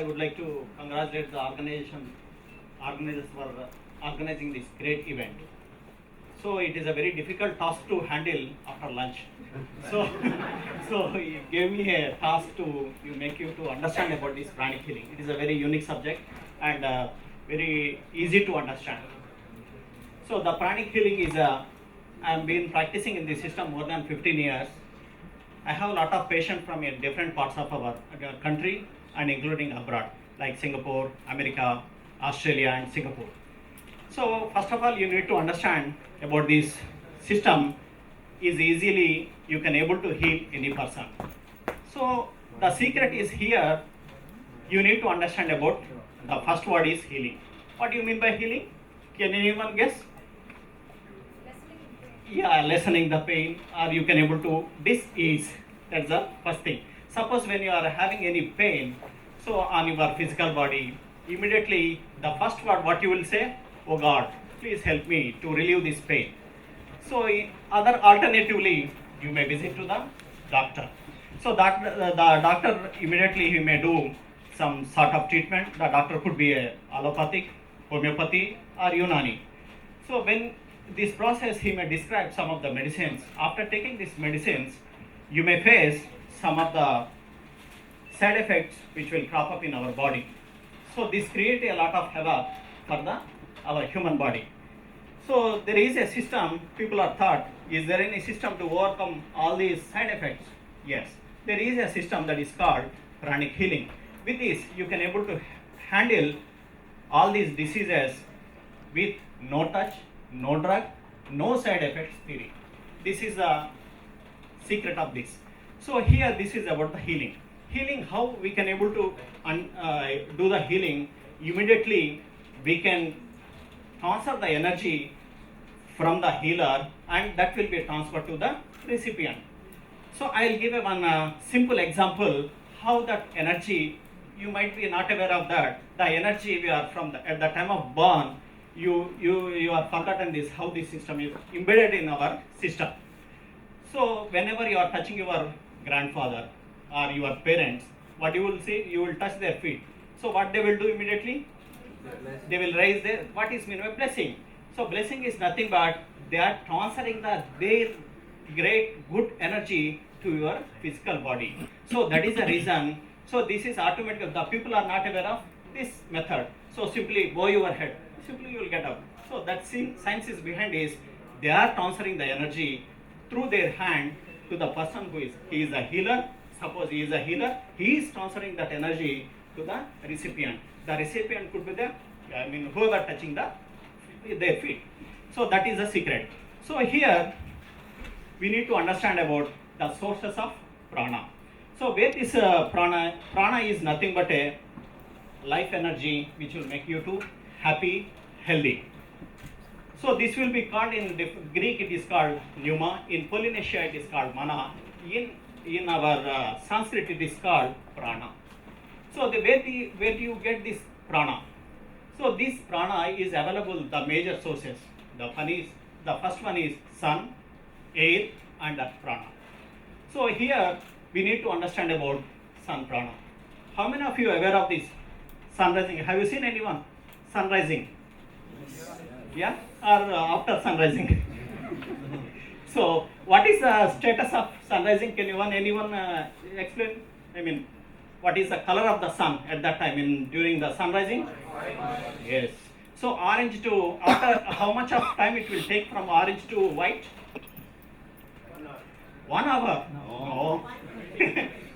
would like to congratulate the organizers for organizing this great event. So it is a very difficult task to handle after lunch. So, so you gave me a task to make you to understand about this pranic healing. It is a very unique subject and very easy to understand. So the pranic healing is I have been practicing in this system more than 15 years. I have a lot of patients from different parts of our country and including abroad, like Singapore, America, Australia and Singapore. So first of all, you need to understand about this system is easily you can able to heal any person. So the secret is here. You need to understand about the first word is healing. What do you mean by healing? Can anyone guess? Yeah, lessening the pain, or you can able to dis-ease. That's the first thing. Suppose when you are having any pain, so on your physical body, immediately the first word what you will say, oh God, please help me to relieve this pain. So other alternatively, you may visit to the doctor. So that the doctor immediately he may do some sort of treatment. The doctor could be a allopathic, homeopathy or Unani. So when this process he may describe some of the medicines. After taking these medicines, you may face some of the side effects which will crop up in our body. So this creates a lot of havoc for our human body. So there is a system, people are thought, is there any system to overcome all these side effects? Yes, there is a system that is called pranic healing. With this, you can able to handle all these diseases with no touch, no drug, no side effects theory. This is the secret of this. So here this is about the healing. Healing, how we can able to do the healing, immediately we can transfer the energy from the healer and that will be transferred to the recipient. So I will give one simple example how that energy, you might be not aware of that, the energy we are from at the time of born, you are forgotten this, how this system is embedded in our system. So whenever you are touching your grandfather or your parents, what you will see, you will touch their feet. So what they will do immediately? They will raise their, what is mean by blessing? So blessing is nothing but they are transferring their great good energy to your physical body. So that is the reason. So this is automatic. The people are not aware of this method. So simply bow your head. Simply you will get up. So that science is behind is they are transferring the energy through their hand to the person who is, he is a healer. Suppose he is a healer, he is transferring that energy to the recipient. The recipient could be whoever touching their feet. So that is the secret. So here we need to understand about the sources of prana. So where this prana is nothing but a life energy which will make you to happy, healthy. So this will be called in Greek it is called pneuma, in Polynesia it is called mana, in our Sanskrit it is called prana. So where do you get this prana? So this prana is available, the major sources. The first one is sun, air and prana. So here we need to understand about sun prana. How many of you are aware of this sun rising? Have you seen anyone sun rising? Yeah, or after sun rising? So what is the status of sun rising? Can anyone explain? I mean, what is the color of the sun at that time during the sun rising? Yes. So orange to, after how much of time it will take from orange to white? 1 hour? No.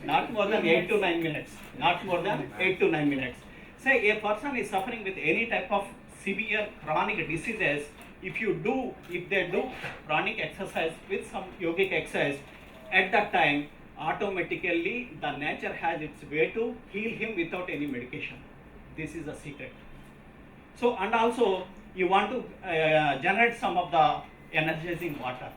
Not more than 8 to 9 minutes. Not more than 8 to 9 minutes. Say a person is suffering with any type of severe chronic diseases, if they do pranic exercise with some yogic exercise, at that time automatically the nature has its way to heal him without any medication. This is the secret. So and also you want to generate some of the energizing water.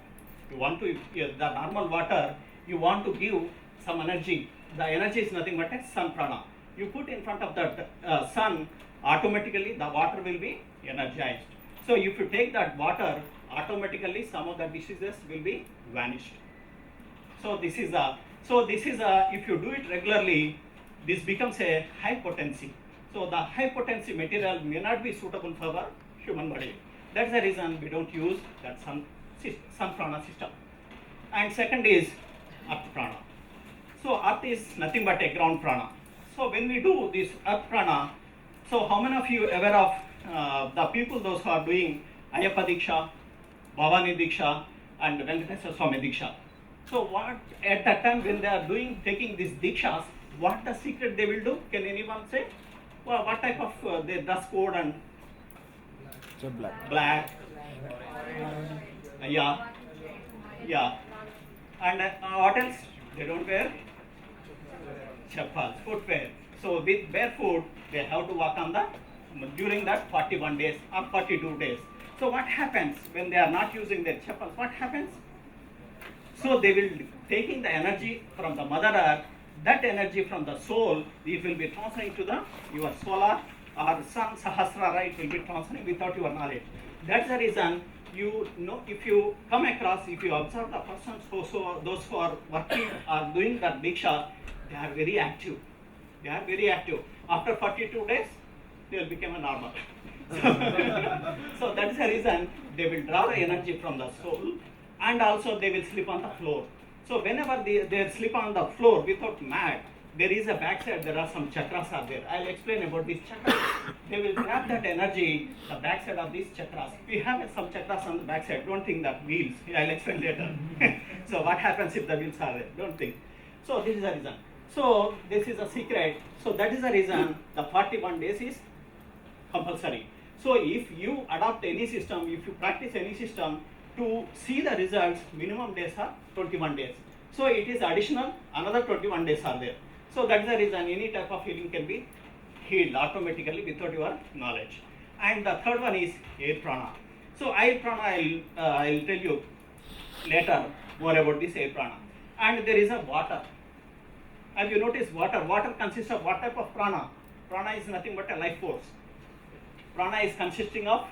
You want to, the normal water, you want to give some energy. The energy is nothing but a sun prana. You put in front of the sun, automatically the water will be energized. So if you take that water, automatically some of the diseases will be vanished. So this is if you do it regularly, this becomes a high potency. So the high potency material may not be suitable for our human body. That's the reason we don't use that sun prana system. And second is earth prana. So earth is nothing but a ground prana. So when we do this earth prana, so how many of you aware of the people those who are doing Ayappa Diksha, Bhavani Diksha and Venkateswara Swami Diksha? So what at that time when they are taking these Dikshas, what the secret they will do? Can anyone say? Well, what type of their dress code and black. Yeah. And what else? They don't wear chappals, footwear. So with barefoot, they have to walk on during that 41 days or 42 days. So what happens when they are not using their chappals? What happens? So they will taking the energy from the Mother Earth. That energy from the soul, it will be transferring to your solar or sun sahasrara. It will be transferring without your knowledge. That's the reason if you come across, if you observe the persons those who are working or doing that diksha, they are very active. After 42 days, they will become a normal. So that is the reason they will draw the energy from the soul, and also they will sleep on the floor. So whenever they sleep on the floor without mat, there is a backside, there are some chakras are there. I'll explain about these chakras. They will grab that energy, the backside of these chakras. We have some chakras on the backside. Don't think that wheels. I'll explain later. So what happens if the wheels are there? Don't think. So this is the reason. So this is a secret. So that is the reason the 41 days is compulsory. So if you adopt any system, if you practice any system, to see the results, minimum days are 21 days. So it is additional, another 21 days are there. So that is the reason any type of healing can be healed automatically without your knowledge. And the third one is air prana. So air prana, I'll tell you later more about this air prana. And there is a water. Have you noticed water? Water consists of what type of prana? Prana is nothing but a life force. Prana is consisting of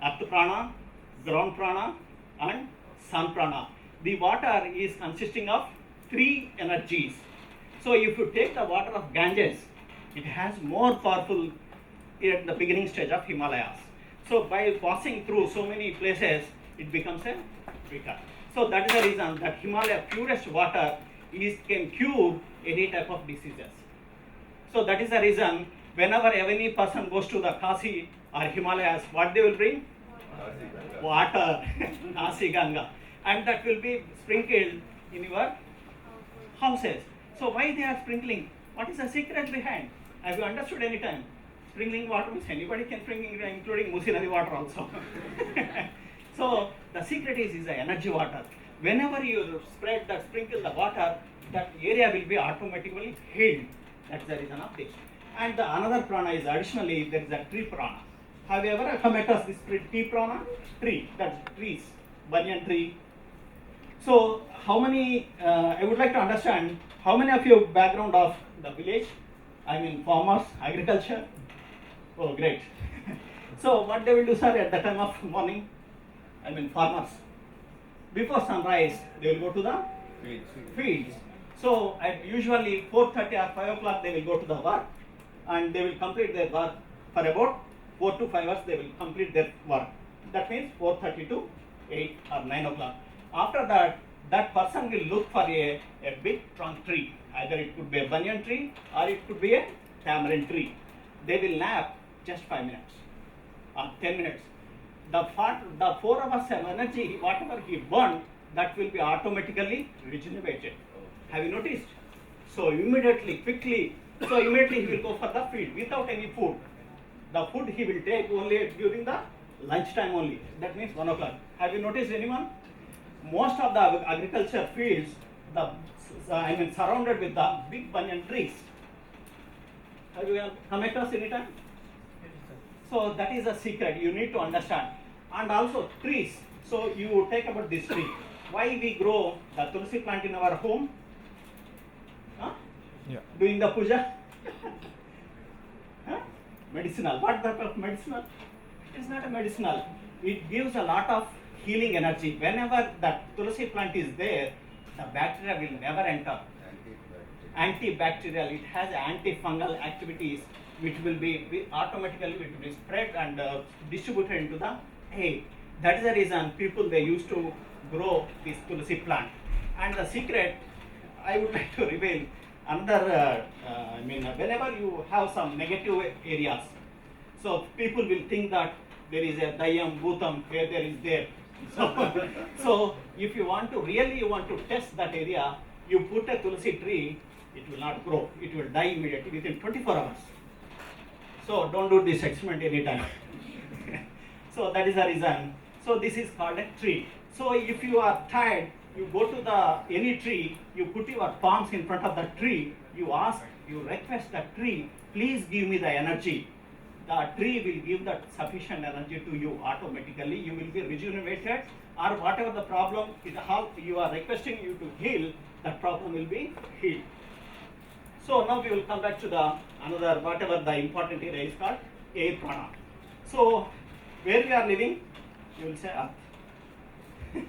earth prana, ground prana and sun prana. The water is consisting of 3 energies. So if you take the water of Ganges, it has more powerful at the beginning stage of Himalayas. So by passing through so many places, it becomes a weaker. So that is the reason that Himalaya purest water can cure any type of diseases. So that is the reason whenever any person goes to the Kasi or Himalayas, what they will bring? Water, Kasi Ganga, and that will be sprinkled in your houses. So why they are sprinkling? What is the secret behind? Have you understood any time? Sprinkling water means anybody can sprinkle, including Musi Nadi water also. So the secret is the energy water. Whenever you sprinkle the water, that area will be automatically healed. That's the reason of this. And the another prana is additionally there is a tree prana. Have you ever come across this tree prana? Tree, that's trees, banyan tree. So how many, I would like to understand, how many of you background of the village? I mean farmers, agriculture? Oh great. So what they will do, sir, at the time of morning? I mean farmers. Before sunrise, they will go to the fields. So at usually 4:30 or 5 o'clock they will go to the work, and they will complete their work for about 4 to 5 hours. They will complete their work. That means 4:30 to 8 or 9 o'clock. After that, that person will look for a big trunk tree. Either it could be a banyan tree or it could be a tamarind tree. They will nap just 5 minutes or 10 minutes. The 4 hours of energy, whatever he burned, that will be automatically regenerated. Have you noticed? So immediately, quickly, he will go for the field without any food. The food he will take only during the lunchtime only. That means 1 o'clock. Have you noticed anyone? Most of the agriculture fields, surrounded with the big banyan trees. Have you come across any time? So that is a secret you need to understand. And also trees. So you take about this tree. Why we grow the tulsi plant in our home? Huh? Yeah. Doing the puja? Huh? Medicinal. What type of medicinal? It is not a medicinal. It gives a lot of healing energy. Whenever that tulsi plant is there, the bacteria will never enter. antibacterial, it has antifungal activities which will be automatically it will be spread and distributed into the air. That is the reason people they used to grow this tulsi plant. And the secret, I would like to reveal another, whenever you have some negative areas, so people will think that there is a dayam, bhutam, where there is there. So if you want to really you want to test that area, you put a tulsi tree, it will not grow, it will die immediately within 24 hours. So don't do this experiment anytime. So that is the reason. So this is called a tree. So if you are tired, you go to the any tree, you put your palms in front of the tree, you ask, you request the tree, please give me the energy. The tree will give that sufficient energy to you automatically. You will be rejuvenated, or whatever the problem is, how you are requesting you to heal, that problem will be healed. So now we will come back to the another whatever the important area is called air prana. So where we are living, you will say earth.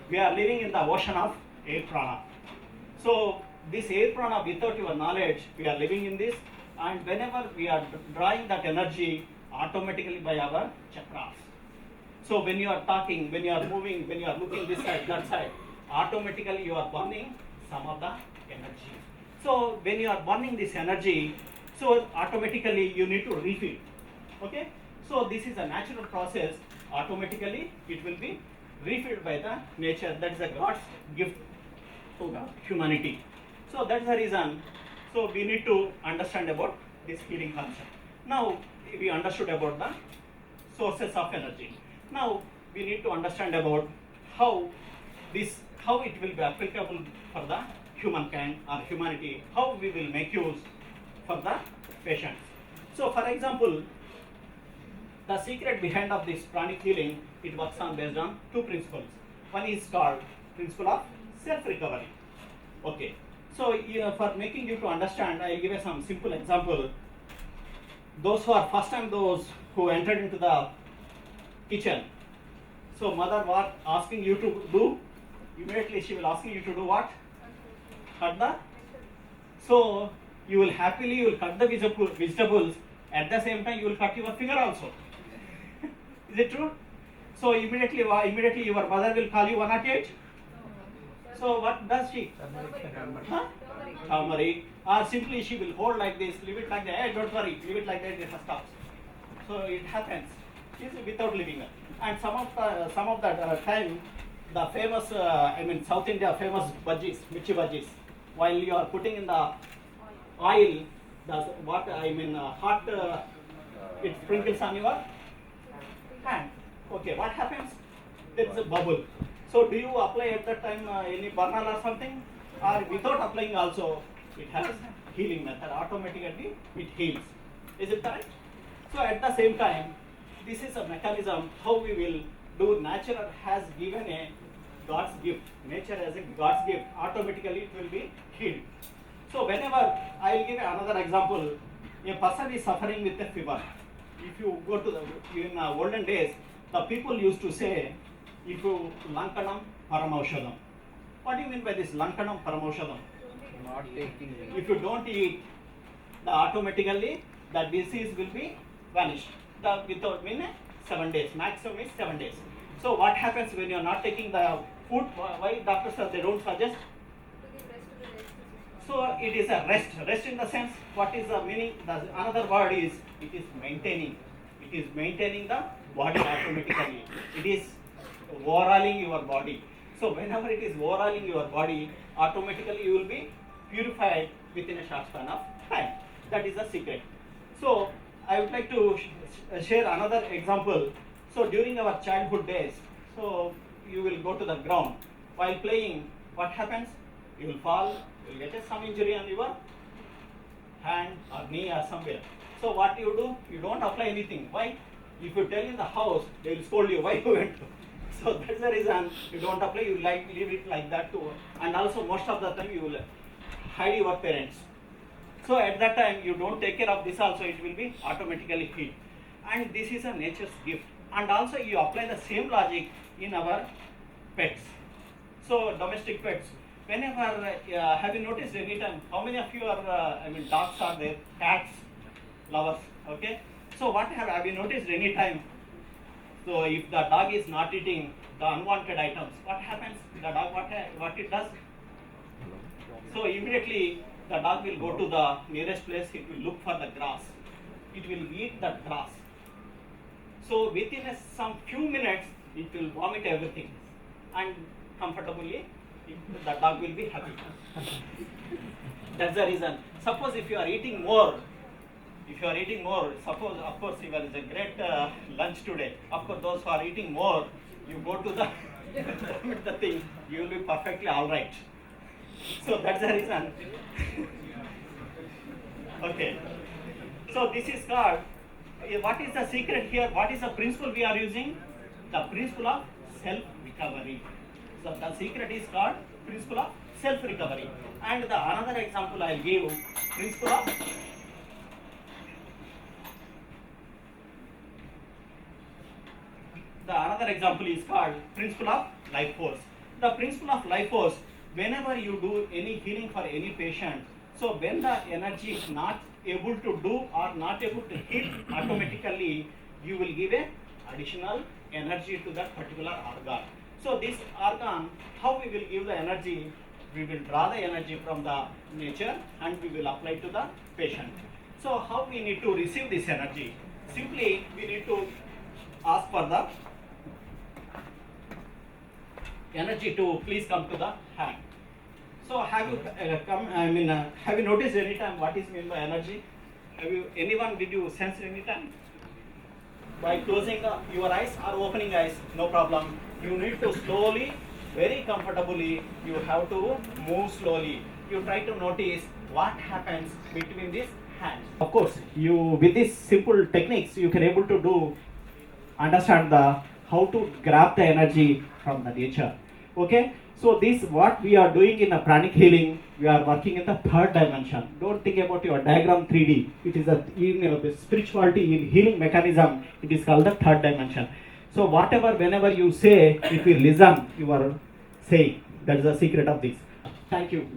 We are living in the ocean of air prana. So this air prana, without your knowledge, we are living in this, and whenever we are drawing that energy automatically by our chakras. So when you are talking, when you are moving, when you are looking this side, that side, automatically you are burning some of the energy. So when you are burning this energy, so automatically you need to refill. Okay? So this is a natural process. Automatically it will be refilled by the nature. That is a God's gift to the humanity. So that's the reason. So we need to understand about this healing concept. Now we understood about the sources of energy. Now we need to understand about how it will be applicable for the humankind or humanity, how we will make use for the patients. So for example, the secret behind of this pranic healing, it works on based on two principles. One is called principle of self-recovery. Okay. So for making you to understand, I will give you some simple example. Those who are first time, those who entered into the kitchen. So mother was asking you to do, immediately she will asking you to do what? Cut the. So you will cut the vegetables, at the same time you will cut your finger also. Is it true? So immediately your mother will call you 108. So what does she? Turmeric. Or simply she will hold like this, leave it like that. Hey, don't worry, leave it like that, it stops. So it happens. She is without leaving it. And some of that time, the famous, South India famous bhajis, mirchi bhajis, while you are putting in the oil, hot, it sprinkles on your hand. Okay, what happens? There is a bubble. So do you apply at that time any burnal or something? Or without applying also, it has healing method. Automatically it heals. Is it correct? So at the same time, this is a mechanism how we will do. Nature has given a God's gift. Nature as a God's gift. Automatically it will be healed. So whenever, I will give another example. A person is suffering with a fever. If you go to in olden days, the people used to say, if you lankanam paramaushadam. What do you mean by this lankanam paramaushadam? Not taking. If you don't eat, automatically the disease will be vanished. Without 7 days, maximum is 7 days. So what happens when you are not taking the food? Why doctors they don't suggest? So it is a rest. Rest in the sense, what is the meaning? Another word is, it is maintaining. It is maintaining the body automatically. It is overhauling your body. So whenever it is overhauling your body, automatically you will be purified within a short span of time. That is the secret. So I would like to share another example. So during our childhood days, so you will go to the ground. While playing, what happens? You will fall, you will get some injury on your hand or knee or somewhere. So what you do? You don't apply anything. Why? If you tell in the house, they will scold you. Why you went to? So that's the reason you don't apply. You leave it like that too. And also most of the time you will hide your parents. So at that time you don't take care of this also, it will be automatically healed. And this is a nature's gift. And also you apply the same logic in our pets. So domestic pets. whenever, have you noticed any time, how many of you are, dogs are there, cats, lovers, okay? So what have you noticed any time? So if the dog is not eating the unwanted items, what happens? The dog, what it does? So immediately the dog will go to the nearest place, it will look for the grass. It will eat that grass. So within some few minutes, it will vomit everything, and comfortably, the dog will be happy. That's the reason. Suppose if you are eating more, suppose, of course, it was a great lunch today. Of course, those who are eating more, you go to the vomit the thing, you will be perfectly all right. So that's the reason. Okay. So this is called, what is the secret here? What is the principle we are using? The principle of self-recovery. So the secret is called principle of self-recovery. And the another example I will give, principle of another example is called principle of life force. The principle of life force, whenever you do any healing for any patient, so when the energy is not able to do or not able to hit, automatically you will give a additional energy to that particular organ. So this organ, how we will give the energy? We will draw the energy from the nature and we will apply to the patient. So how we need to receive this energy? Simply we need to ask for the energy to please come to the hand. So have you have you noticed any time what is meant by energy? Did you sense any time? By closing your eyes or opening eyes, no problem. You need to slowly, very comfortably, you have to move slowly. You try to notice what happens between these hands. Of course, you with these simple techniques, you can able to understand how to grab the energy from the nature. Okay, so this what we are doing in a pranic healing. We are working in the third dimension. Don't think about your diagram 3D. It is in spirituality, in healing mechanism, it is called the third dimension. So whenever you say, if you listen, you are saying. That is the secret of this. Thank you.